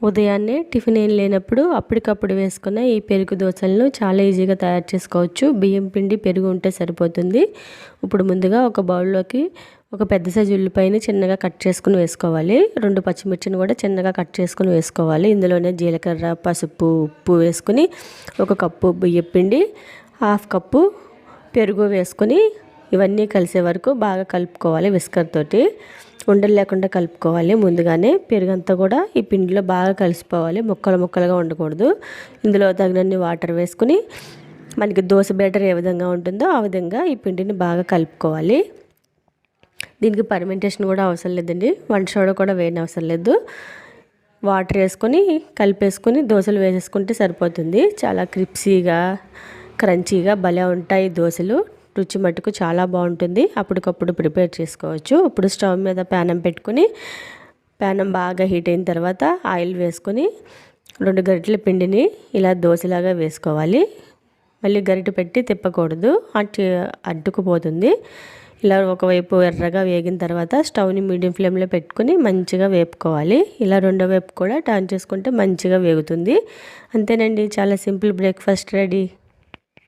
ఉదయాన్నే టిఫిన్ ఏం లేనప్పుడు అప్పటికప్పుడు వేసుకున్న ఈ పెరుగు దోశలను చాలా ఈజీగా తయారు చేసుకోవచ్చు. బియ్యం పిండి పెరుగు ఉంటే సరిపోతుంది. ఇప్పుడు ముందుగా ఒక బౌల్లోకి ఒక పెద్ద సైజు ఉల్లిపాయని చిన్నగా కట్ చేసుకుని వేసుకోవాలి. 2 పచ్చిమిర్చిని కూడా చిన్నగా కట్ చేసుకుని వేసుకోవాలి. ఇందులోనే జీలకర్ర, పసుపు, ఉప్పు వేసుకుని 1 కప్పు బియ్యం పిండి, 1/2 కప్పు పెరుగు వేసుకొని ఇవన్నీ కలిసే వరకు బాగా కలుపుకోవాలి. విస్కర్ తోటి ఉండలు లేకుండా కలుపుకోవాలి. ముందుగానే పెరుగంతా కూడా ఈ పిండిలో బాగా కలిసిపోవాలి. ముక్కలు ముక్కలుగా ఉండకూడదు. ఇందులో తగినన్ని వాటర్ వేసుకుని మనకి దోశ బ్యాటర్ ఏ విధంగా ఉంటుందో ఆ విధంగా ఈ పిండిని బాగా కలుపుకోవాలి. దీనికి పర్మెంటేషన్ కూడా అవసరం లేదండి. వంట సోడా కూడా వేయని అవసరం లేదు. వాటర్ వేసుకొని కలిపేసుకొని దోశలు వేసేసుకుంటే సరిపోతుంది. చాలా క్రిప్సీగా క్రంచీగా భలే ఉంటాయి దోశలు. రుచి మట్టుకు చాలా బాగుంటుంది. అప్పటికప్పుడు ప్రిపేర్ చేసుకోవచ్చు. ఇప్పుడు స్టవ్ మీద ప్యానం పెట్టుకుని ప్యానం బాగా హీట్ అయిన తర్వాత ఆయిల్ వేసుకొని 2 గరిటెల పిండిని ఇలా దోశలాగా వేసుకోవాలి. మళ్ళీ గరిటె పెట్టి తిప్పకూడదు, అడ్డుకుపోతుంది. ఇలా ఒకవైపు ఎర్రగా వేగిన తర్వాత స్టవ్ని మీడియం ఫ్లేమ్లో పెట్టుకుని మంచిగా వేపుకోవాలి. ఇలా రెండో వైపు కూడా టర్న్ చేసుకుంటే మంచిగా వేగుతుంది. అంతేనండి, చాలా సింపుల్ బ్రేక్ఫాస్ట్ రెడీ.